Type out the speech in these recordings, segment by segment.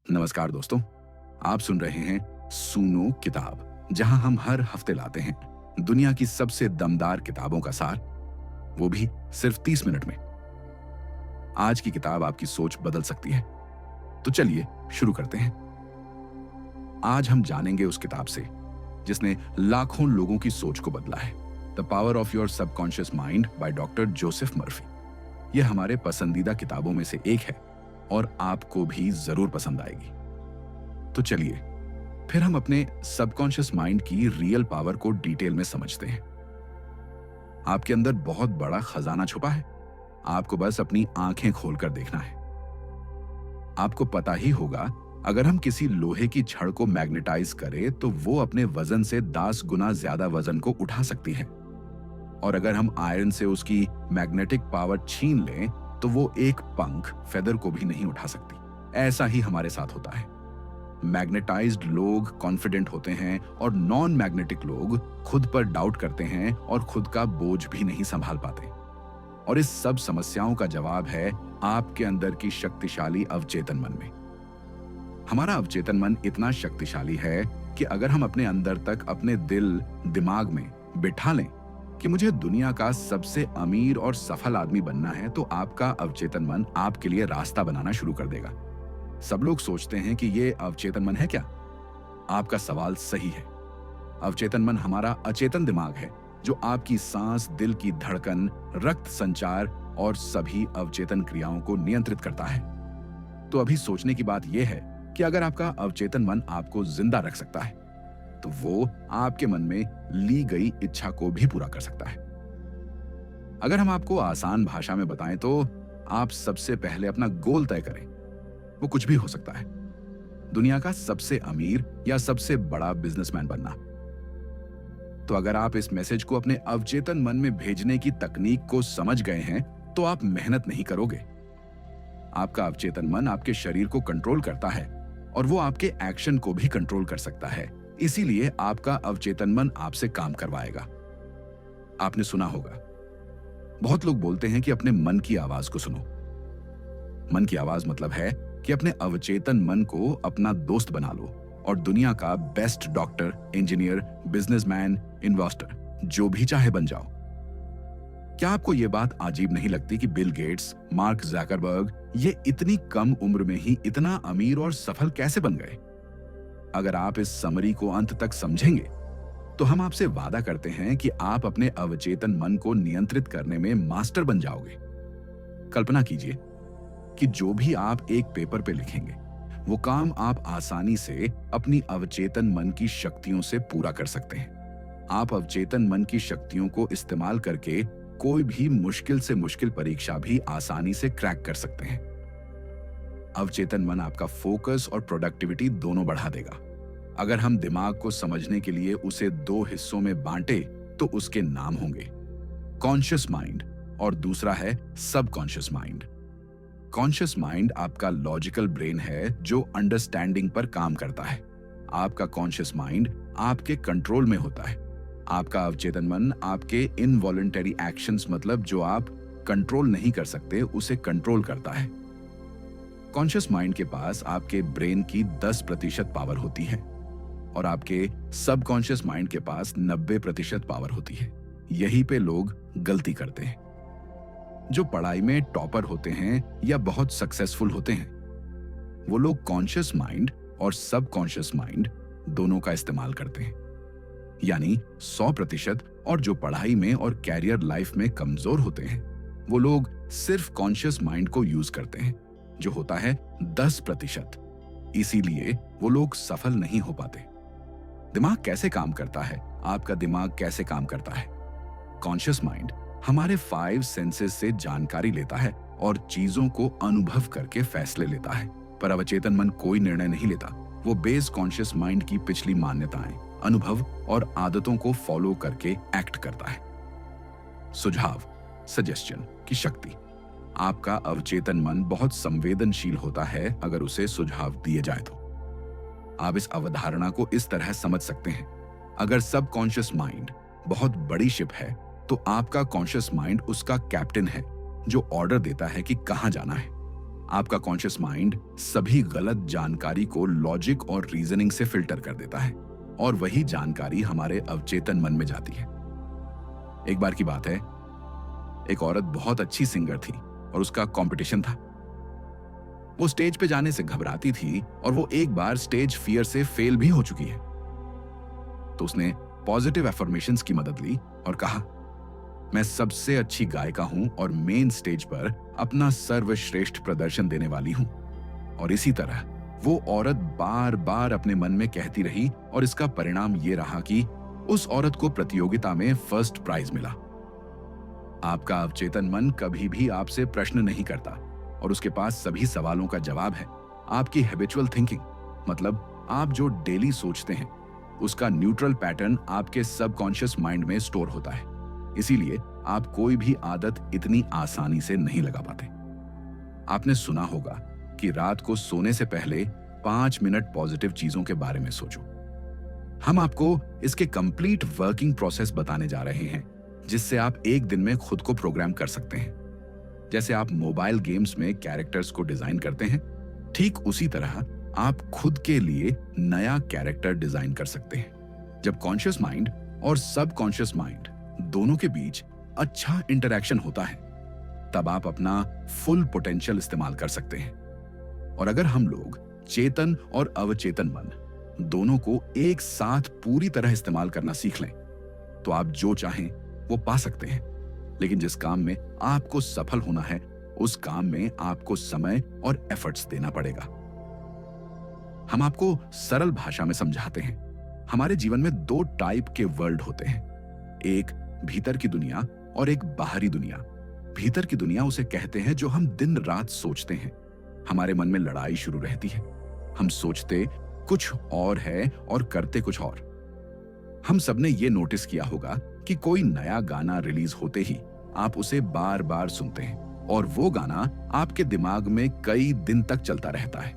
नमस्कार दोस्तों, आप सुन रहे हैं सुनो किताब, जहां हम हर हफ्ते लाते हैं दुनिया की सबसे दमदार किताबों का सार, वो भी सिर्फ 30 मिनट में। आज की किताब आपकी सोच बदल सकती है, तो चलिए शुरू करते हैं। आज हम जानेंगे उस किताब से जिसने लाखों लोगों की सोच को बदला है, the power of your subconscious mind by doctor Joseph Murphy. यह हमारे पसंदीदा किताबों में से एक है और आपको भी जरूर पसंद आएगी। तो चलिए फिर हम अपने सबकॉन्शियस माइंड की रियल पावर को डिटेल में समझते हैं। आपके अंदर बहुत बड़ा खजाना छुपा है, आपको बस अपनी आंखें खोलकर देखना है। आपको पता ही होगा, अगर हम किसी लोहे की छड़ को मैग्नेटाइज करें तो वो अपने वजन से 10 गुना ज्यादा वजन को उठा सकती है, और अगर हम आयरन से उसकी मैग्नेटिक पावर छीन लें तो वो एक पंख फेदर को भी नहीं उठा सकती। ऐसा ही हमारे साथ होता है। मैग्नेटाइज्ड लोग कॉन्फिडेंट होते हैं और नॉन मैग्नेटिक लोग खुद पर डाउट करते हैं और खुद का बोझ भी नहीं संभाल पाते। और इस सब समस्याओं का जवाब है आपके अंदर की शक्तिशाली अवचेतन मन में। हमारा अवचेतन मन इतना शक्तिशाली है कि अगर हम अपने अंदर तक अपने दिल दिमाग में बिठा लें कि मुझे दुनिया का सबसे अमीर और सफल आदमी बनना है, तो आपका अवचेतन मन आपके लिए रास्ता बनाना शुरू कर देगा। सब लोग सोचते हैं कि ये अवचेतन मन है क्या? आपका सवाल सही है। अवचेतन मन हमारा अचेतन दिमाग है जो आपकी सांस, दिल की धड़कन, रक्त संचार और सभी अवचेतन क्रियाओं को नियंत्रित करता है। तो अभी सोचने की बात यह है कि अगर आपका अवचेतन मन आपको जिंदा रख सकता है, तो वो आपके मन में ली गई इच्छा को भी पूरा कर सकता है। अगर हम आपको आसान भाषा में बताएं तो आप सबसे पहले अपना गोल तय करें। वो कुछ भी हो सकता है, दुनिया का सबसे अमीर या सबसे बड़ा बिजनेसमैन बनना। तो अगर आप इस मैसेज को अपने अवचेतन मन में भेजने की तकनीक को समझ गए हैं तो आप मेहनत नहीं करोगे। आपका अवचेतन मन आपके शरीर को कंट्रोल करता है और वो आपके एक्शन को भी कंट्रोल कर सकता है। इसीलिए आपका अवचेतन मन आपसे काम करवाएगा। आपने सुना होगा, बहुत लोग बोलते हैं कि अपने मन की आवाज को सुनो। मन की आवाज मतलब है कि अपने अवचेतन मन को अपना दोस्त बना लो और दुनिया का best doctor, engineer, businessman, investor जो भी चाहे बन जाओ। क्या आपको यह बात अजीब नहीं लगती कि बिल गेट्स, मार्क ज़करबर्ग ये इतनी कम उम्र में ही इतना अमीर और सफल कैसे बन गए? अगर आप इस समरी को अंत तक समझेंगे तो हम आपसे वादा करते हैं कि आप अपने अवचेतन मन को नियंत्रित करने में मास्टर बन जाओगे। कल्पना कीजिए कि जो भी आप एक पेपर पे लिखेंगे, वो काम आप आसानी से अपनी अवचेतन मन की शक्तियों से पूरा कर सकते हैं। आप अवचेतन मन की शक्तियों को इस्तेमाल करके कोई भी मुश्किल से मुश्किल परीक्षा भी आसानी से क्रैक कर सकते हैं। अवचेतन मन आपका फोकस और प्रोडक्टिविटी दोनों बढ़ा देगा। अगर हम दिमाग को समझने के लिए उसे 2 हिस्सों में बांटे तो उसके नाम होंगे कॉन्शियस माइंड और दूसरा है सबकॉन्शियस माइंड। कॉन्शियस माइंड आपका लॉजिकल ब्रेन है जो अंडरस्टैंडिंग पर काम करता है। आपका कॉन्शियस माइंड आपके कंट्रोल में होता है। आपका अवचेतन मन आपके इनवॉलंटरी एक्शंस, मतलब जो आप कंट्रोल नहीं कर सकते, उसे कंट्रोल करता है। कॉन्शियस माइंड के पास आपके ब्रेन की 10% पावर होती है और आपके सबकॉन्शियस माइंड के पास 90% पावर होती है। यहीं पे लोग गलती करते हैं। जो पढ़ाई में टॉपर होते हैं या बहुत सक्सेसफुल होते हैं, वो लोग कॉन्शियस माइंड और सबकॉन्शियस माइंड दोनों का इस्तेमाल करते हैं, यानी 100%। और जो पढ़ाई में और कैरियर लाइफ में कमजोर होते हैं, वो लोग सिर्फ कॉन्शियस माइंड को यूज करते हैं, जो होता है 10%। इसीलिए वो लोग सफल नहीं हो पाते। दिमाग कैसे काम करता है? आपका दिमाग कैसे काम करता है? कॉन्शियस माइंड हमारे 5 सेंसेस से जानकारी लेता है और चीजों को अनुभव करके फैसले लेता है, पर अवचेतन मन कोई निर्णय नहीं लेता। वो बेस कॉन्शियस माइंड की पिछली मान्यताएं, अनुभव और आदतों को फॉलो करके एक्ट करता है। सुझाव, सजेशन की शक्ति। आपका अवचेतन मन बहुत संवेदनशील होता है अगर उसे सुझाव दिए जाए तो। आप इस अवधारणा को इस तरह समझ सकते हैं, अगर सबकॉन्शियस माइंड बहुत बड़ी शिप है तो आपका कॉन्शियस माइंड उसका कैप्टन है जो ऑर्डर देता है कि कहां जाना है। आपका कॉन्शियस माइंड सभी गलत जानकारी को लॉजिक और रीजनिंग से फिल्टर कर देता है और वही जानकारी हमारे अवचेतन मन में जाती है। एक बार की बात है, एक औरत बहुत अच्छी सिंगर थी और उसका कंपटीशन था। वो स्टेज पे जाने से घबराती थी और वो एक बार स्टेज फियर से फेल भी हो चुकी है। तो उसने पॉजिटिव एफर्मेशंस की मदद ली और कहा, मैं सबसे अच्छी गायिका हूं और मेन स्टेज पर अपना सर्वश्रेष्ठ प्रदर्शन देने वाली हूं। और इसी तरह वो औरत बार बार अपने मन में कहती रही और इसका परिणाम ये रहा कि उस औरत को प्रतियोगिता में फर्स्ट प्राइज मिला। आपका अवचेतन मन कभी भी आपसे प्रश्न नहीं करता और उसके पास सभी सवालों का जवाब है। आपकी हैबिचुअल थिंकिंग, मतलब आप जो डेली सोचते हैं, उसका न्यूट्रल पैटर्न आपके सबकॉन्शियस माइंड में स्टोर होता है। इसीलिए आप कोई भी आदत इतनी आसानी से नहीं लगा पाते। आपने सुना होगा कि रात को सोने से पहले 5 मिनट पॉजिटिव चीजों के बारे में सोचो। हम आपको इसके कंप्लीट वर्किंग प्रोसेस बताने जा रहे हैं, जिससे आप एक दिन में खुद को प्रोग्राम कर सकते हैं। जैसे आप मोबाइल गेम्स में कैरेक्टर्स को डिजाइन करते हैं, ठीक उसी तरह आप खुद के लिए नया कैरेक्टर डिजाइन कर सकते हैं। जब कॉन्शियस माइंड और सबकॉन्शियस माइंड दोनों के बीच अच्छा इंटरैक्शन होता है, तब आप अपना फुल पोटेंशियल इस्तेमाल कर सकते हैं। और अगर हम लोग चेतन और अवचेतन मन दोनों को एक साथ पूरी तरह इस्तेमाल करना सीख लें, तो आप जो चाहें वो पा सकते हैं। लेकिन जिस काम में आपको सफल होना है, उस काम में आपको समय और एफर्ट्स देना पड़ेगा। हम आपको सरल भाषा में समझाते हैं। हमारे जीवन में 2 टाइप के वर्ल्ड होते हैं, एक भीतर की दुनिया और एक बाहरी दुनिया। भीतर की दुनिया उसे कहते हैं जो हम दिन रात सोचते हैं। हमारे मन में लड़ाई शुरू रहती है। हम सोचते कुछ और है और करते कुछ और। हम सबने ये नोटिस किया होगा कि कोई नया गाना रिलीज होते ही आप उसे बार बार सुनते हैं और वो गाना आपके दिमाग में कई दिन तक चलता रहता है।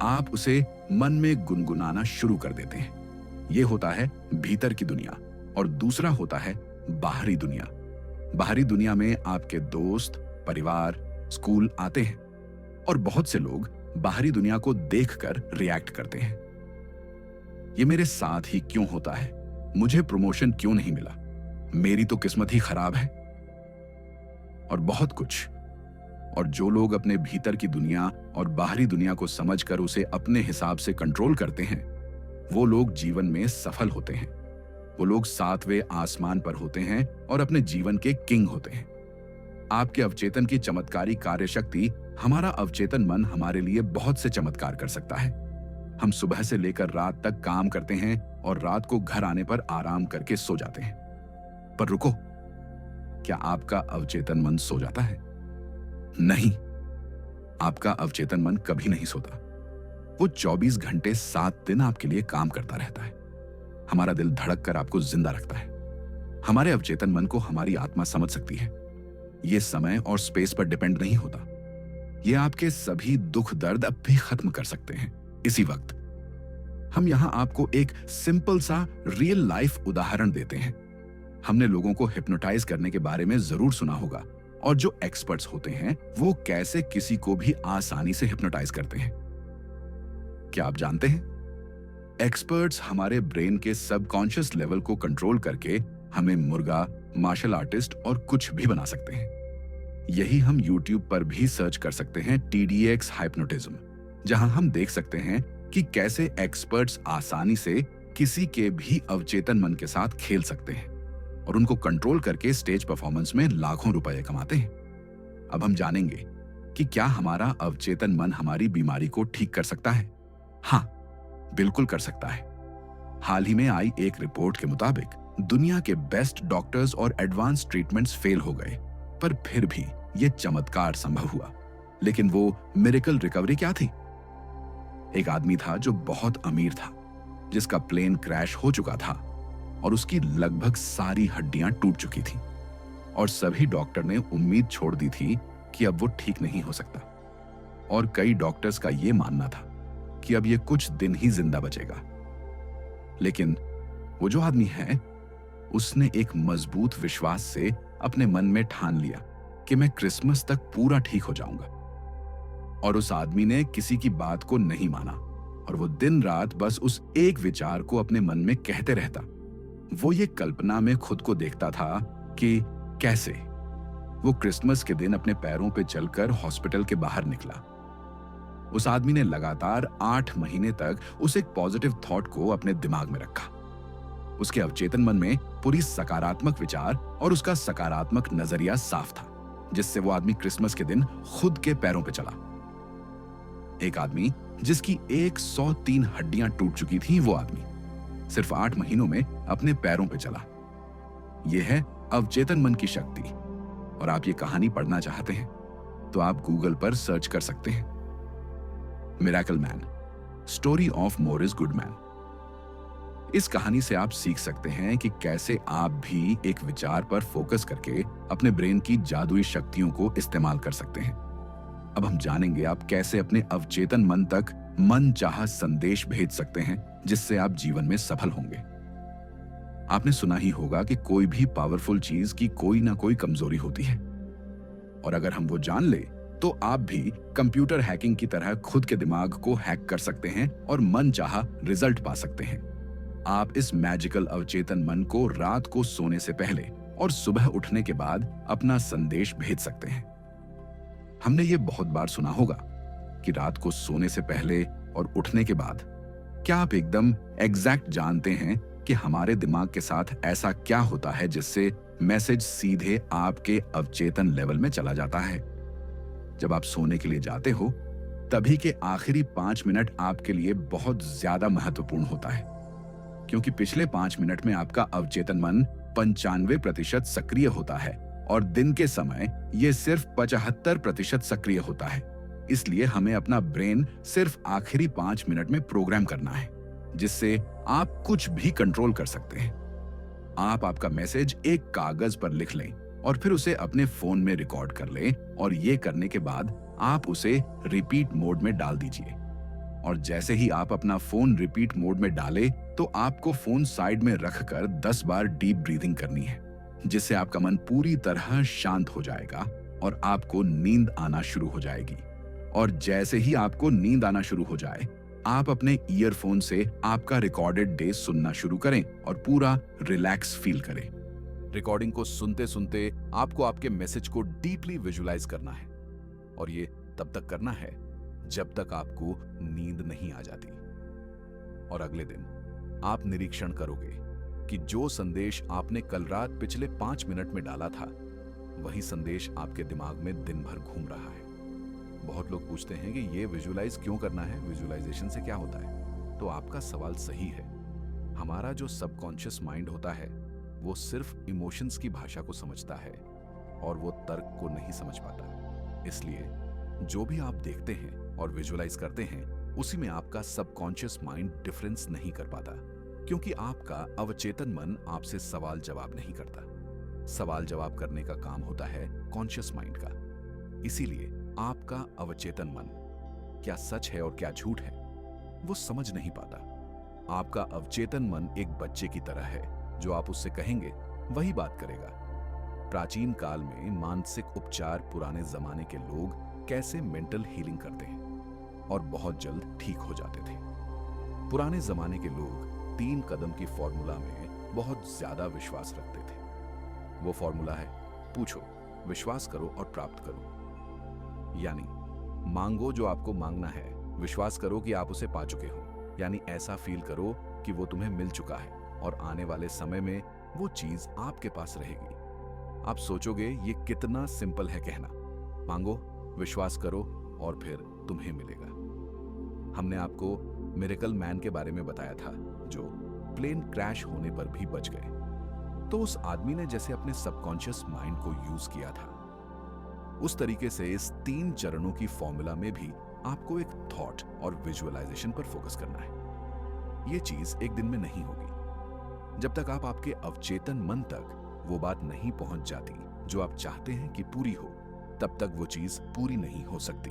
आप उसे मन में गुनगुनाना शुरू कर देते हैं। ये होता है भीतर की दुनिया। और दूसरा होता है बाहरी दुनिया। बाहरी दुनिया में आपके दोस्त, परिवार, स्कूल आते हैं और बहुत से लोग बाहरी दुनिया को देखकर रिएक्ट करते हैं। ये मेरे साथ ही क्यों होता है? मुझे प्रमोशन क्यों नहीं मिला? मेरी तो किस्मत ही खराब है, और बहुत कुछ। और जो लोग अपने भीतर की दुनिया और बाहरी दुनिया को समझकर उसे अपने हिसाब से कंट्रोल करते हैं, वो लोग जीवन में सफल होते हैं। वो लोग 7वें आसमान पर होते हैं और अपने जीवन के किंग होते हैं। आपके अवचेतन की चमत्कारी कार्यशक्ति, हमारा अवचेतन मन हमारे लिए बहुत से चमत्कार कर सकता है। हम सुबह से लेकर रात तक काम करते हैं और रात को घर आने पर आराम करके सो जाते हैं। पर रुको, क्या आपका अवचेतन मन सो जाता है? नहीं, आपका अवचेतन मन कभी नहीं सोता। वो 24 घंटे 7 दिन आपके लिए काम करता रहता है। हमारा दिल धड़क कर आपको जिंदा रखता है। हमारे अवचेतन मन को हमारी आत्मा समझ सकती है। ये समय और स्पेस पर डिपेंड नहीं होता। ये आपके सभी दुख दर्द अब भी खत्म कर सकते हैं इसी वक्त। हम यहां आपको एक सिंपल सा रियल लाइफ उदाहरण देते हैं। हमने लोगों को हिप्नोटाइज करने के बारे में जरूर सुना होगा, और जो एक्सपर्ट्स होते हैं वो कैसे किसी को भी आसानी से हिप्नोटाइज करते हैं। क्या आप जानते हैं? एक्सपर्ट्स हमारे ब्रेन के सबकॉन्शियस लेवल को कंट्रोल करके हमें मुर्गा, मार्शल आर्टिस्ट और कुछ भी बना सकते हैं। यही हम YouTube पर भी सर्च कर सकते हैं, TDX हाइप्नोटिज्म, जहां हम देख सकते हैं कि कैसे एक्सपर्ट्स आसानी से किसी के भी अवचेतन मन के साथ खेल सकते हैं और उनको कंट्रोल करके स्टेज परफॉर्मेंस में लाखों रुपए कमाते हैं। अब हम जानेंगे कि क्या हमारा अवचेतन मन हमारी बीमारी को ठीक कर सकता है। हाँ, बिल्कुल कर सकता है। हाल ही में आई एक रिपोर्ट के मुताबिक दुनिया के बेस्ट डॉक्टर्स और एडवांस ट्रीटमेंट्स फेल हो गए, पर फिर भी यह चमत्कार संभव हुआ। लेकिन वो मिरेकल रिकवरी क्या थी? एक आदमी था जो बहुत अमीर था, जिसका प्लेन क्रैश हो चुका था और उसकी लगभग सारी हड्डियां टूट चुकी थीं, और सभी डॉक्टर ने उम्मीद छोड़ दी थी कि अब वो ठीक नहीं हो सकता। और कई डॉक्टर्स का यह मानना था कि अब ये कुछ दिन ही जिंदा बचेगा। लेकिन वो जो आदमी है, उसने एक मजबूत विश्वास से अपने मन में ठान लिया कि मैं क्रिसमस तक पूरा ठीक हो जाऊंगा। और उस आदमी ने किसी की बात को नहीं माना और वो दिन रात बस उस एक विचार को अपने मन में कहते रहता। वो ये कल्पना में खुद को देखता था कि कैसे वो क्रिसमस के दिन अपने पैरों पे चलकर हॉस्पिटल के बाहर निकला। उस आदमी ने लगातार 8 महीने तक उस एक पॉजिटिव थॉट को अपने दिमाग में रखा। उसके अवचेतन मन में पूरी सकारात्मक विचार और उसका सकारात्मक नजरिया साफ था, जिससे वो आदमी क्रिसमस के दिन खुद के पैरों पे चला। एक आदमी जिसकी 103 हड्डियां टूट चुकी थी, वो आदमी सिर्फ 8 महीनों में अपने पैरों पे चला। यह है अवचेतन मन की शक्ति। और आप ये कहानी पढ़ना चाहते हैं तो आप गूगल पर सर्च कर सकते हैं, miracle man, story of Morris Goodman. इस कहानी से आप सीख सकते हैं कि कैसे आप भी एक विचार पर फोकस करके अपने ब्रेन की जादुई शक्तियों को इस्तेमाल कर सकते हैं। अब हम जानेंगे आप कैसे अपने अवचेतन मन तक मनचाहा संदेश भेज सकते हैं, जिससे आप जीवन में सफल होंगे। आपने सुना ही होगा कि कोई भी पावरफुल चीज की कोई ना कोई कमजोरी होती है, और अगर हम वो जान ले तो आप भी कंप्यूटर हैकिंग की तरह खुद के दिमाग को हैक कर सकते हैं और मनचाहा रिजल्ट पा सकते हैं। आप इस मैजिकल अवचेतन मन को रात को सोने से पहले और सुबह उठने के बाद अपना संदेश भेज सकते हैं। हमने ये बहुत बार सुना होगा कि रात को सोने से पहले और उठने के बाद। क्या आप एकदम एग्जैक्ट जानते हैं कि हमारे दिमाग के साथ ऐसा क्या होता है जिससे मैसेज सीधे आपके अवचेतन लेवल में चला जाता है? जब आप सोने के लिए जाते हो, तभी के आखिरी 5 मिनट आपके लिए बहुत ज्यादा महत्वपूर्ण होता है, क्योंकि पिछले 5 मिनट में आपका अवचेतन मन 95% सक्रिय होता है और दिन के समय यह सिर्फ 75% सक्रिय होता है। इसलिए हमें अपना ब्रेन सिर्फ आखिरी 5 मिनट में प्रोग्राम करना है, जिससे आप कुछ भी कंट्रोल कर सकते हैं। आप आपका मैसेज एक कागज पर लिख लें और फिर उसे अपने फोन में रिकॉर्ड कर लें, और ये करने के बाद आप उसे रिपीट मोड में डाल दीजिए। और जैसे ही आप अपना फोन रिपीट मोड में डालें, तो आपको फोन साइड में रखकर 10 बार डीप ब्रीदिंग करनी है, जिससे आपका मन पूरी तरह शांत हो जाएगा और आपको नींद आना शुरू हो जाएगी। और जैसे ही आपको नींद आना शुरू हो जाए, आप अपने ईयरफोन से आपका रिकॉर्डेड डे सुनना शुरू करें और पूरा रिलैक्स फील करें। रिकॉर्डिंग को सुनते सुनते आपको आपके मैसेज को डीपली विजुअलाइज करना है, और ये तब तक करना है जब तक आपको नींद नहीं आ जाती। और अगले दिन आप निरीक्षण करोगे कि जो संदेश आपने कल रात पिछले 5 मिनट में डाला था, वही संदेश आपके दिमाग में दिन भर घूम रहा है। बहुत लोग पूछते हैं कि ये विजुअलाइज क्यों करना है, विजुअलाइजेशन से क्या होता है? तो आपका सवाल सही है। हमारा जो सबकॉन्शियस माइंड होता है, वो सिर्फ इमोशंस की भाषा को समझता है और वो तर्क को नहीं समझ पाता। इसलिए जो भी आप देखते हैं और विजुअलाइज करते हैं, उसी में आपका सबकॉन्शियस माइंड डिफरेंस नहीं कर पाता, क्योंकि आपका अवचेतन मन आपसे सवाल जवाब नहीं करता। सवाल जवाब करने का काम होता है कॉन्शियस माइंड का। इसीलिए आपका अवचेतन मन क्या सच है और क्या झूठ है, वो समझ नहीं पाता। आपका अवचेतन मन एक बच्चे की तरह है, जो आप उससे कहेंगे वही बात करेगा। प्राचीन काल में मानसिक उपचार पुराने जमाने के लोग कैसे मेंटल हीलिंग करते हैं और बहुत जल्द ठीक हो जाते थे। पुराने जमाने के लोग 3 कदम की फॉर्मूला में बहुत ज्यादा विश्वास रखते थे। वो फॉर्मूला है, पूछो, विश्वास करो और प्राप्त करो। यानी मांगो जो आपको मांगना है, विश्वास करो कि आप उसे पा चुके हो, यानी ऐसा फील करो कि वो तुम्हें मिल चुका है और आने वाले समय में वो चीज आपके पास रहेगी। आप सोचोगे ये कितना सिंपल है कहना, मांगो, विश्वास करो और फिर तुम्हें मिलेगा। हमने आपको मिरेकल मैन के बारे में बताया था, जो प्लेन क्रैश होने पर भी बच गए। तो उस आदमी ने जैसे अपने सबकॉन्शियस माइंड को यूज किया था, उस तरीके से इस 3 चरणों की फॉर्मूला में भी आपको एक थॉट और विजुअलाइजेशन पर फोकस करना है। ये चीज एक दिन में नहीं होगी। जब तक आप आपके अवचेतन मन तक वो बात नहीं पहुंच जाती जो आप चाहते हैं कि पूरी हो, तब तक वो चीज पूरी नहीं हो सकती।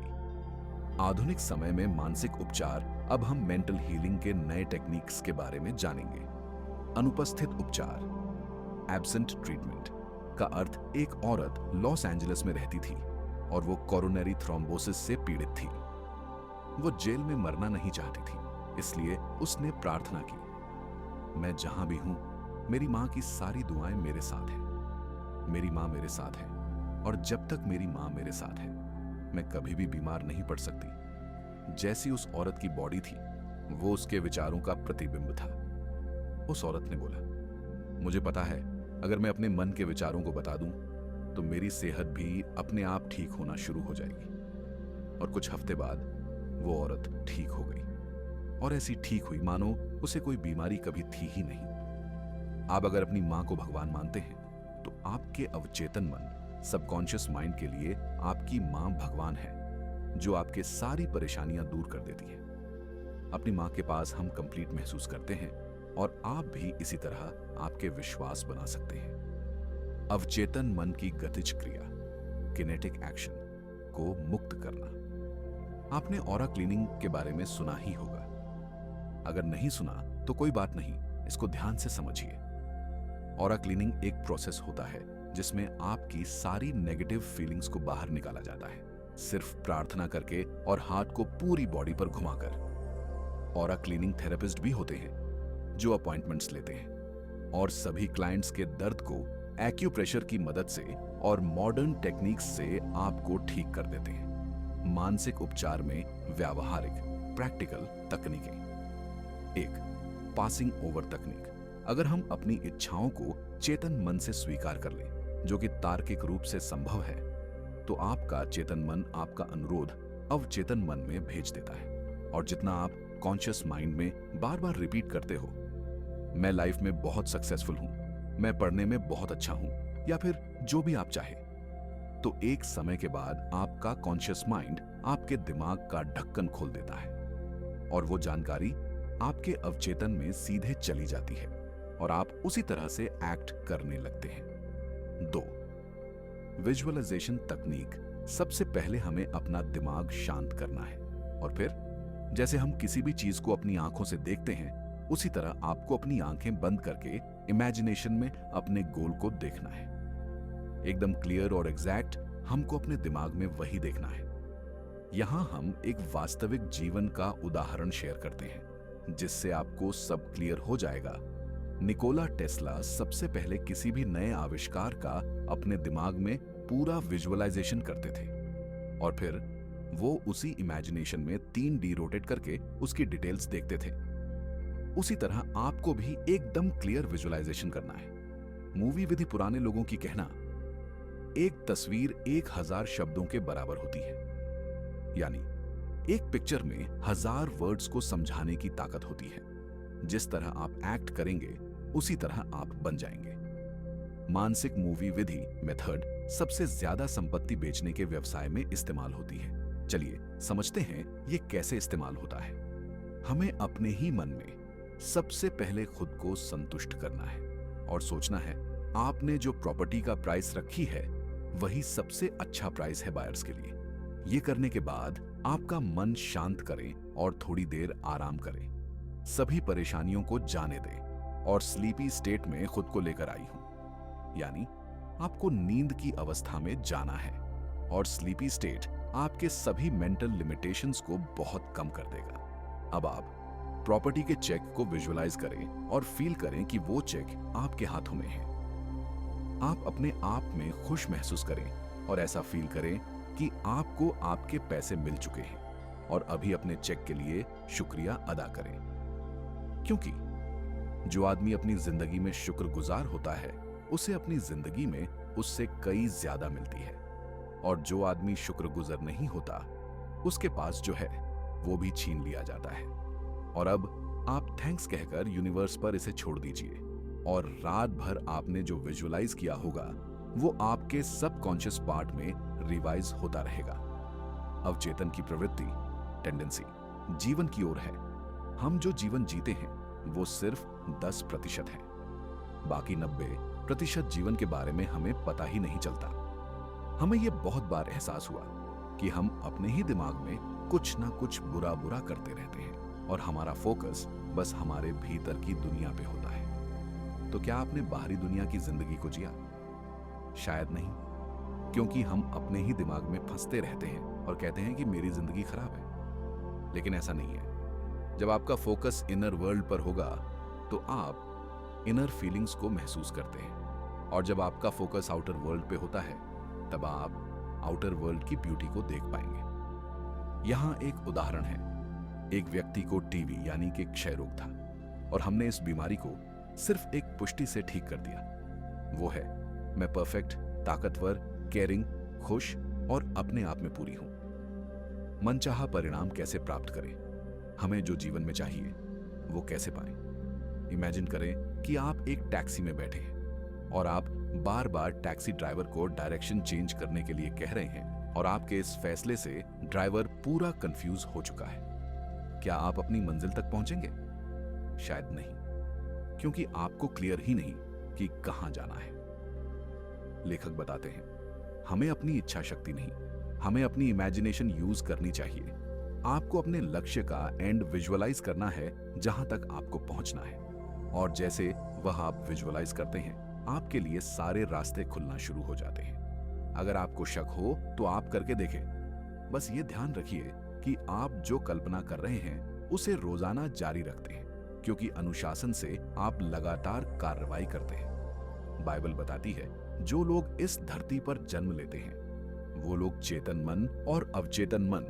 आधुनिक समय में मानसिक उपचार, अब हम मेंटल हीलिंग के नए टेक्निक्स के बारे में जानेंगे। अनुपस्थित उपचार, एब्सेंट ट्रीटमेंट का अर्थ एक औरत लॉस एंजलिस में रहती थी। और वो कोरोनरी थ्रोम्बोसिस से पीड़ित थी। वो जेल में मरना नहीं चाहती थी, इसलिए उसने प्रार्थना की, मैं जहां भी हूं, मेरी मां की सारी दुआएं मेरे साथ हैं। मेरी मां मेरे साथ है, और जब तक मेरी मां मेरे साथ है, मैं कभी भी बीमार नहीं पड़ सकती। जैसी उस औरत की बॉडी थी, वो उसके विचारों का प्रतिबिंब था। उस औरत ने बोला, मुझे पता है, अगर मैं अपने मन के विचारों को बता दूं, तो मेरी सेहत भी अपने आप ठीक होना शुरू हो जाएगी। और कुछ हफ्ते बाद वो औरत ठीक हो गई, और ऐसी ठीक हुई मानो उसे कोई बीमारी कभी थी ही नहीं। आप अगर अपनी मां को भगवान मानते हैं, तो आपके अवचेतन मन, सबकॉन्शियस माइंड के लिए आपकी मां भगवान है, जो आपके सारी परेशानियां दूर कर देती है। अपनी मां के पास हम कंप्लीट महसूस करते हैं, और आप भी इसी तरह आपके विश्वास बना सकते हैं। अवचेतन मन की गतिज क्रिया, किनेटिक एक्शन को मुक्त करना। आपने ऑरा क्लीनिंग के बारे में सुना ही होगा। अगर नहीं सुना तो कोई बात नहीं, इसको ध्यान से समझिए। ऑरा क्लीनिंग एक प्रोसेस होता है जिसमें आपकी सारी नेगेटिव फीलिंग्स को बाहर निकाला जाता है, सिर्फ प्रार्थना करके और हाथ को पूरी बॉडी पर घुमाकर। ऑरा क्लीनिंग थेरेपिस्ट भी होते हैं जो अपॉइंटमेंट्स लेते हैं, और सभी क्लाइंट्स के दर्द को एक्यूप्रेशर की मदद से और मॉडर्न टेक्निक्स से आपको ठीक कर देते हैं। मानसिक उपचार में व्यावहारिक प्रैक्टिकल तकनीकें। 1. पासिंग ओवर तकनीक। अगर हम अपनी इच्छाओं को चेतन मन से स्वीकार कर लें, जो कि तार्किक रूप से संभव है, तो आपका चेतन मन आपका अनुरोध अवचेतन मन में भेज देता है। और जितना आप कॉन्शियस माइंड में बार बार रिपीट करते हो, मैं लाइफ में बहुत सक्सेसफुल हूं, मैं पढ़ने में बहुत अच्छा हूं, या फिर जो भी आप चाहे, तो एक समय के बाद आपका कॉन्शियस माइंड आपके दिमाग का ढक्कन खोल देता है, और वो जानकारी आपके अवचेतन में सीधे चली जाती है, और आप उसी तरह से एक्ट करने लगते हैं। 2. विजुअलाइजेशन तकनीक। सबसे पहले हमें अपना दिमाग शांत करना है, और फिर जैसे हम किसी भी चीज को अपनी आंखों से देखते हैं, उसी तरह आपको अपनी आंखें बंद करके इमेजिनेशन में अपने गोल को देखना है। एकदम क्लियर और एग्जैक्ट हमको अपने दिमाग में वही देखना है। यहां हम एक वास्तविक जीवन का उदाहरण शेयर करते हैं, जिससे आपको सब क्लियर हो जाएगा। निकोला टेस्ला सबसे पहले किसी भी नए आविष्कार का अपने दिमाग में पूरा विजुअलाइजेशन करते थे, और फिर वो उसी इमेजिनेशन में 3D रोटेट करके उसकी डिटेल्स देखते थे। उसी तरह आपको भी एकदम क्लियर विजुअलाइजेशन करना है। मूवी विधि पुराने लोगों की कहना, एक तस्वीर 1000 शब्दों के बराबर होती है। यानी एक पिक्चर में 1000 वर्ड्स को समझाने की ताकत होती है। जिस तरह आप एक्ट करेंगे, उसी तरह आप बन जाएंगे। मानसिक मूवी विधि मेथड सबसे ज्यादा संपत्ति बेचने के व्यवसाय में इस्तेमाल होती है। चलिए समझते हैं ये कैसे इस्तेमाल होता है। हमें अपने ही मन में सबसे पहले खुद को संतुष्ट करना है और सोचना है आपने जो प्रॉपर्टी का प्राइस रखी है वही सबसे अच्छा प्राइस है बायर्स के लिए। ये करने के बाद आपका मन शांत करें और थोड़ी देर आराम करें। सभी परेशानियों को जाने दें और स्लीपी स्टेट में खुद को लेकर आई हूं, यानी आपको नींद की अवस्था में जाना है। और स्लीपी स्टेट आपके सभी मेंटल लिमिटेशंस को बहुत कम कर देगा। अब आप प्रॉपर्टी के चेक को विजुअलाइज करें और फील करें कि वो चेक आपके हाथों में है। आप अपने आप में खुश महसूस करें और ऐसा फील करें कि आपको आपके पैसे मिल चुके हैं और अभी अपने चेक के लिए शुक्रिया अदा करें। क्योंकि जो आदमी अपनी जिंदगी में शुक्रगुजार होता है उसे अपनी जिंदगी में उससे कई ज्यादा मिलती है, और जो आदमी शुक्रगुजार नहीं होता उसके पास जो है वो भी छीन लिया जाता है। और अब आप थैंक्स कहकर यूनिवर्स पर इसे छोड़ दीजिए और रात भर आपने जो विजुअलाइज किया होगा वो आपके सबकॉन्शियस पार्ट में रिवाइज होता रहेगा। अवचेतन की प्रवृत्ति टेंडेंसी जीवन की ओर है। हम जो जीवन जीते हैं वो सिर्फ 10% है, बाकी 90% जीवन के बारे में हमें पता ही नहीं चलता। हमें यह बहुत बार एहसास हुआ कि हम अपने ही दिमाग में कुछ ना कुछ बुरा बुरा करते रहते हैं और हमारा फोकस बस हमारे भीतर की दुनिया पे होता है। तो क्या आपने बाहरी दुनिया की जिंदगी को जिया? शायद नहीं, क्योंकि हम अपने ही दिमाग में फंसते रहते हैं और कहते हैं कि मेरी जिंदगी खराब है। लेकिन ऐसा नहीं है। जब आपका फोकस इनर वर्ल्ड पर होगा तो आप इनर फीलिंग्स को महसूस करते हैं, और जब आपका फोकस आउटर वर्ल्ड पे होता है तब आप आउटर वर्ल्ड की ब्यूटी को देख पाएंगे। यहां एक उदाहरण है। एक व्यक्ति को टीबी यानी कि क्षय रोग था, और हमने इस बीमारी को सिर्फ एक पुष्टि से ठीक कर दिया। वो है, मैं परफेक्ट, ताकतवर, केयरिंग, खुश और अपने आप में पूरी हूं। मनचाहा परिणाम कैसे प्राप्त करें? हमें जो जीवन में चाहिए वो कैसे पाएं? इमेजिन करें कि आप एक टैक्सी में बैठे हैं और आप बार बार टैक्सी ड्राइवर को डायरेक्शन चेंज करने के लिए कह रहे हैं, और आपके इस फैसले से ड्राइवर पूरा कंफ्यूज हो चुका है। क्या आप अपनी मंजिल तक पहुंचेंगे? शायद नहीं, क्योंकि आपको क्लियर ही नहीं कि कहां जाना है। लेखक बताते हैं, हमें अपनी इच्छा शक्ति नहीं, हमें अपनी इमेजिनेशन यूज करनी चाहिए। आपको अपने लक्ष्य का एंड विजुअलाइज करना है, जहां तक आपको पहुंचना है, और जैसे वह आप विजुअलाइज करते हैं, आपके लिए सारे रास्ते खुलना शुरू हो जाते हैं। अगर आपको शक हो तो आप करके देखें। बस ये ध्यान रखिए कि आप जो कल्पना कर रहे हैं उसे रोजाना जारी रखते हैं, क्योंकि अनुशासन से आप लगातार कार्रवाई करते हैं। बाइबल बताती है, जो लोग इस धरती पर जन्म लेते हैं वो लोग चेतन मन और अवचेतन मन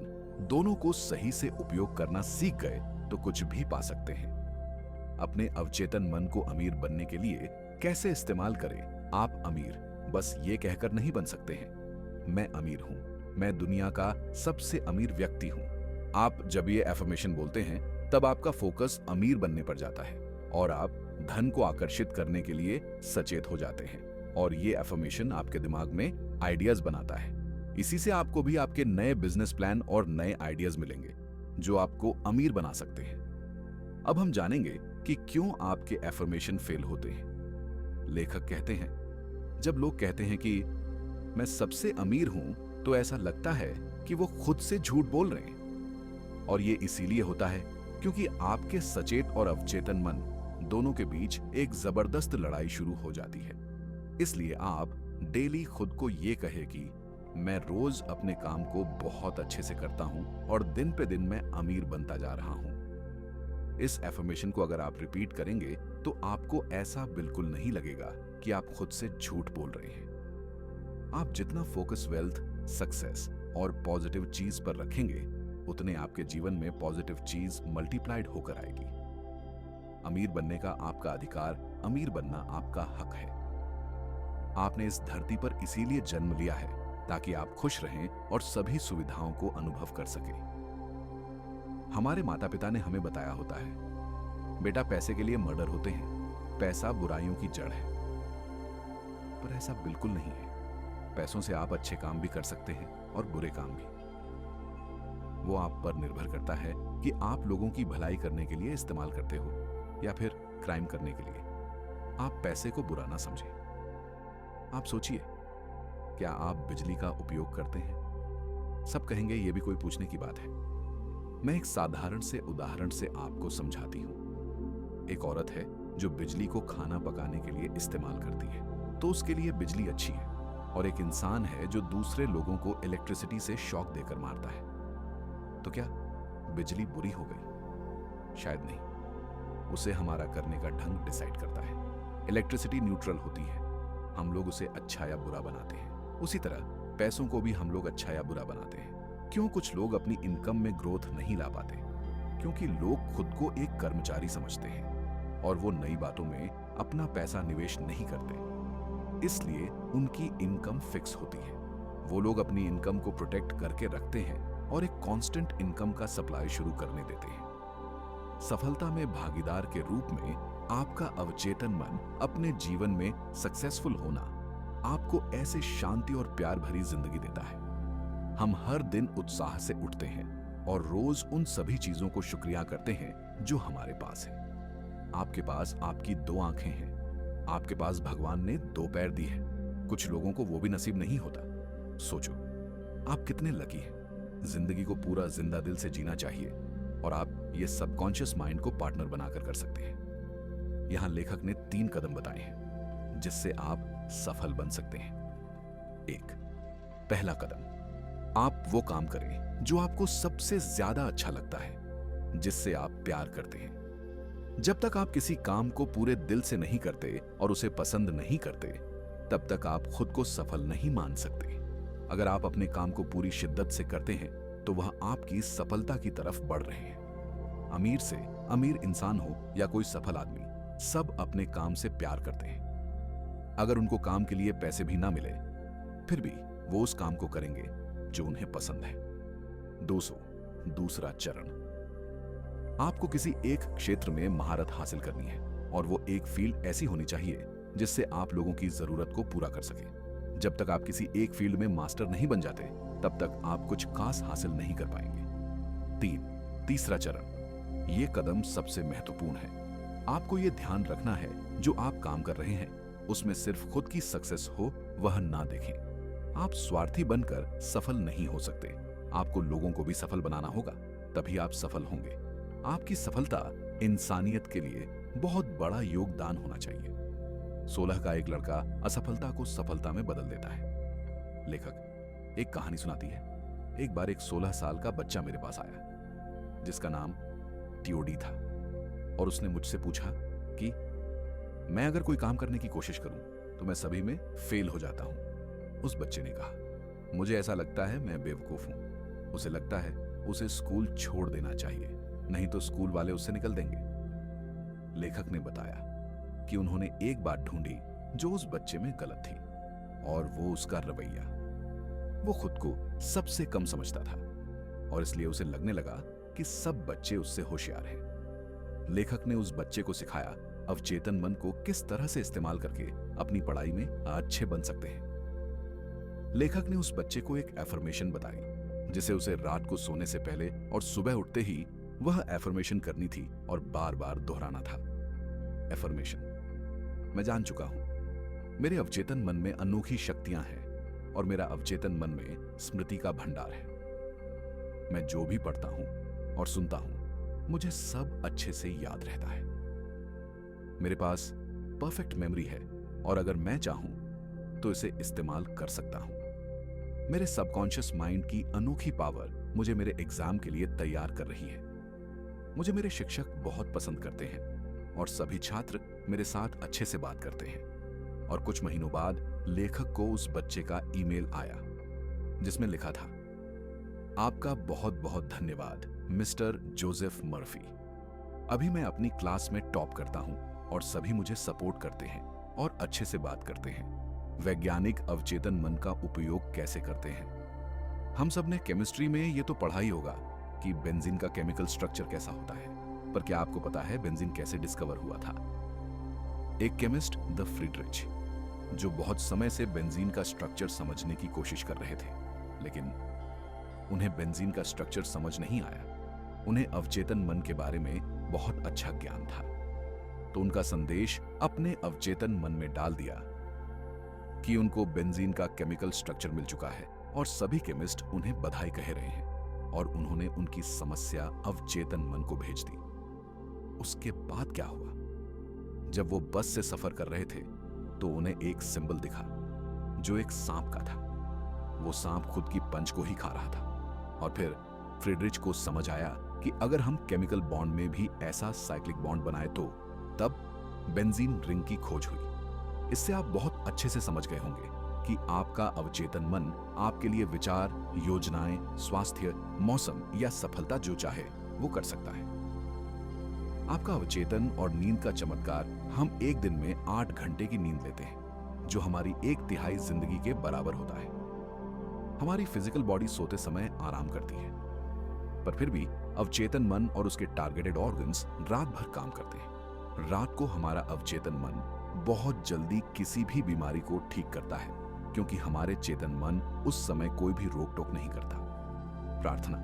दोनों को सही से उपयोग करना सीख गए तो कुछ भी पा सकते हैं। अपने अवचेतन मन को अमीर बनने के लिए कैसे इस्तेमाल करें? आप अमीर बस ये कहकर नहीं बन सकते हैं, मैं अमीर हूं, मैं दुनिया का सबसे अमीर व्यक्ति हूं। आप जब ये एफर्मेशन बोलते हैं तब आपका फोकस अमीर बनने पर जाता है, और आप धन को आकर्षित करने के लिए सचेत हो जाते हैं, और ये एफर्मेशन आपके दिमाग में आइडियाज बनाता है। इसी से आपको भी आपके नए बिजनेस प्लान और नए आइडियाज मिलेंगे जो आपको अमीर बना सकते हैं। अब हम जानेंगे कि क्यों आपके एफर्मेशन फेल होते हैं। लेखक कहते हैं, जब लोग कहते हैं कि मैं सबसे अमीर हूं, तो ऐसा लगता है कि वो खुद से झूठ बोल रहे हैं, और ये इसीलिए होता है क्योंकि आपके सचेत और अवचेतन मन दोनों के बीच एक जबरदस्त लड़ाई शुरू हो जाती है। इसलिए आप डेली खुद को ये कहे कि मैं रोज अपने काम को बहुत अच्छे से करता हूं और दिन पे दिन मैं अमीर बनता जा रहा हूं। इस एफर्मेशन को अगर आप रिपीट करेंगे तो आपको ऐसा बिल्कुल नहीं लगेगा कि आप खुद से झूठ बोल रहे हैं। आप जितना फोकस वेल्थ, सक्सेस और पॉजिटिव चीज पर रखेंगे, उतने आपके जीवन में पॉजिटिव चीज मल्टीप्लाइड होकर आएगी। अमीर बनने का आपका अधिकार, अमीर बनना आपका हक है। आपने इस धरती पर इसीलिए जन्म लिया है ताकि आप खुश रहें और सभी सुविधाओं को अनुभव कर सकें। हमारे माता पिता ने हमें बताया होता है, बेटा पैसे के लिए मर्डर होते हैं, पैसा बुराइयों की जड़ है। पर ऐसा बिल्कुल नहीं है। पैसों से आप अच्छे काम भी कर सकते हैं और बुरे काम भी। वो आप पर निर्भर करता है कि आप लोगों की भलाई करने के लिए इस्तेमाल करते हो या फिर क्राइम करने के लिए। आप पैसे को बुरा ना समझें। आप सोचिए, क्या आप बिजली का उपयोग करते हैं? सब कहेंगे ये भी कोई पूछने की बात है। मैं एक साधारण से उदाहरण से आपको समझाती हूं। एक औरत है जो बिजली को खाना पकाने के लिए इस्तेमाल करती है, तो उसके लिए बिजली अच्छी है, और एक इंसान है जो दूसरे लोगों को इलेक्ट्रिसिटी से शॉक देकर मारता है, तो क्या बिजली बुरी हो गई? शायद नहीं। उसे हमारा करने का ढंग डिसाइड करता है। इलेक्ट्रिसिटी न्यूट्रल होती है, हम लोग उसे अच्छा या बुरा बनाते हैं। उसी तरह पैसों को भी हम लोग अच्छा या बुरा बनाते हैं। क्यों कुछ लोग अपनी इनकम में ग्रोथ नहीं ला पाते? क्योंकि लोग खुद को एक कर्मचारी समझते हैं और वो नई बातों में अपना पैसा निवेश नहीं करते। इसलिए उनकी इनकम फिक्स होती है। वो लोग अपनी इनकम को प्रोटेक्ट करके रखते हैं और एक कांस्टेंट इनकम का सप्लाई शुरू करने देते हैं। सफलता में भागीदार के रूप में आपका अवचेतन मन अपने जीवन में सक्सेसफुल होना आपको ऐसे शांति और प्यार भरी जिंदगी देता है। हम हर दिन उत्साह से उठते हैं और रोज उन सभी चीजों को शुक्रिया करते हैं जो हमारे पास है। आपके पास आपकी 2 आंखें हैं, आपके पास भगवान ने 2 पैर दिए हैं। कुछ लोगों को वो भी नसीब नहीं होता। सोचो, आप कितने लकी हैं। जिंदगी को पूरा जिंदा दिल से जीना चाहिए, और आप ये सबकॉन्शियस माइंड को पार्टनर बनाकर कर सकते हैं। यहां लेखक ने 3 कदम बताए हैं जिससे आप सफल बन सकते हैं। 1, पहला कदम, आप वो काम करें जो आपको सबसे ज्यादा अच्छा लगता है, जिससे आप प्यार करते हैं। जब तक आप किसी काम को पूरे दिल से नहीं करते और उसे पसंद नहीं करते, तब तक आप खुद को सफल नहीं मान सकते। अगर आप अपने काम को पूरी शिद्दत से करते हैं तो वह आपकी सफलता की तरफ बढ़ रहे हैं। अमीर से अमीर इंसान हो या कोई सफल आदमी, सब अपने काम से प्यार करते हैं। अगर उनको काम के लिए पैसे भी ना मिले, फिर भी वो उस काम को करेंगे जो उन्हें पसंद है। 200 दूसरा चरण, आपको किसी एक क्षेत्र में महारत हासिल करनी है और वो एक फील्ड ऐसी होनी चाहिए जिससे आप लोगों की जरूरत को पूरा कर सके। जब तक आप किसी एक फील्ड में मास्टर नहीं बन जाते, तब तक आप कुछ खास हासिल नहीं कर पाएंगे। तीसरा चरण, ये कदम सबसे महत्वपूर्ण है। आपको ये ध्यान रखना है जो आप काम कर रहे हैं उसमें सिर्फ खुद की सक्सेस हो, वह ना देखें। आप स्वार्थी बनकर सफल नहीं हो सकते। आपको लोगों को भी सफल बनाना होगा, तभी आप सफल होंगे। आपकी सफलता इंसानियत के लिए बहुत बड़ा योगदान होना चाहिए। 16 का एक लड़का असफलता को सफलता में बदल देता है। लेखक एक कहानी सुनाती है। एक बार एक 16 साल का बच्चा मेरे पास आया, जिसका नाम टियोडी था, और उसने मुझसे पूछा कि मैं अगर कोई काम करने की कोशिश करूं तो मैं सभी में फेल हो जाता हूं। उस बच्चे ने कहा, मुझे ऐसा लगता है मैं बेवकूफ हूं। उसे लगता है उसे स्कूल छोड़ देना चाहिए, नहीं तो स्कूल वाले उससे निकल देंगे। लेखक ने बताया कि उन्होंने एक बात ढूंढी जो उस बच्चे में गलत थी, और वो उसका रवैया। वो खुद को सबसे कम समझता था और इसलिए उसे लगने लगा कि सब बच्चे उससे होशियार हैं। लेखक ने उस बच्चे को सिखाया अवचेतन मन को किस तरह से इस्तेमाल करके अपनी पढ़ाई में अच्छे बन सकते हैं। लेखक ने उस बच्चे को एक एफर्मेशन बताई जिसे उसे रात को सोने से पहले और सुबह उठते ही वह एफर्मेशन करनी थी और बार बार दोहराना था। एफर्मेशन, मैं जान चुका हूं, मेरे अवचेतन मन में अनोखी शक्तियां हैं और मेरा अवचेतन मन में स्मृति का भंडार है। मैं जो भी पढ़ता हूं और सुनता हूं, मुझे सब अच्छे से याद रहता है। मेरे पास परफेक्ट मेमोरी है और अगर मैं चाहूं तो इसे इस्तेमाल कर सकता हूं। मेरे सबकॉन्शियस माइंड की अनोखी पावर मुझे मेरे एग्जाम के लिए तैयार कर रही है। मुझे मेरे शिक्षक बहुत पसंद करते हैं और सभी छात्र मेरे साथ अच्छे से बात करते हैं। और कुछ महीनों बाद लेखक को उस बच्चे का ईमेल आया जिसमें लिखा था, आपका बहुत बहुत धन्यवाद मिस्टर जोसेफ मर्फी। अभी मैं अपनी क्लास में टॉप करता हूं और सभी मुझे सपोर्ट करते हैं और अच्छे से बात करते हैं। वैज्ञानिक अवचेतन मन का उपयोग कैसे करते हैं। हम सब ने केमिस्ट्री में ये तो पढ़ा ही होगा कि बेंजीन का केमिकल स्ट्रक्चर कैसा होता है, पर क्या आपको पता है बेंजीन कैसे डिस्कवर हुआ था? एक केमिस्ट द फ्रीडरिच, जो बहुत समय से बेंजीन का स्ट्रक्चर समझने की कोशिश कर रहे थे, लेकिन उन्हें बेंजीन का स्ट्रक्चर समझ नहीं आया। उन्हें अवचेतन मन के बारे में बहुत अच्छा ज्ञान था, तो उनका संदेश अपने अवचेतन मन में डाल दिया कि उनको बेंजीन का केमिकल स्ट्रक्चर मिल चुका है और सभी केमिस्ट उन्हें बधाई कह रहे हैं, और उन्होंने उनकी समस्या अवचेतन मन को भेज दी। उसके बाद क्या हुआ? जब वो बस से सफर कर रहे थे तो उन्हें एक सिंबल दिखा जो एक सांप का था। वो सांप खुद की पंच को ही खा रहा था, और फिर फ्रीडरिच को समझ आया कि अगर हम केमिकल बॉन्ड में भी ऐसा साइक्लिक बॉन्ड बनाए तो तब बेंजीन रिंग की खोज हुई। इससे आप बहुत अच्छे से समझ गए होंगे कि आपका अवचेतन मन आपके लिए विचार, योजनाएं, स्वास्थ्य, मौसम या सफलता जो चाहे वो कर सकता है। आपका अवचेतन और नींद का चमत्कार, हम एक दिन में 8 घंटे की नींद लेते हैं, जो हमारी 1/3 जिंदगी के बराबर होता है। हमारी फिजिकल बॉडी सोते समय आराम करती है, पर फिर भी अवचेतन मन और उसके टारगेटेड ऑर्गन्स रात भर काम करते हैं। रात को हमारा अवचेतन मन बहुत जल्दी किसी भी बीमारी को ठीक करता है, क्योंकि हमारे चेतन मन उस समय कोई भी रोक टोक नहीं करता। प्रार्थना,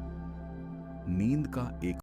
नींद का एक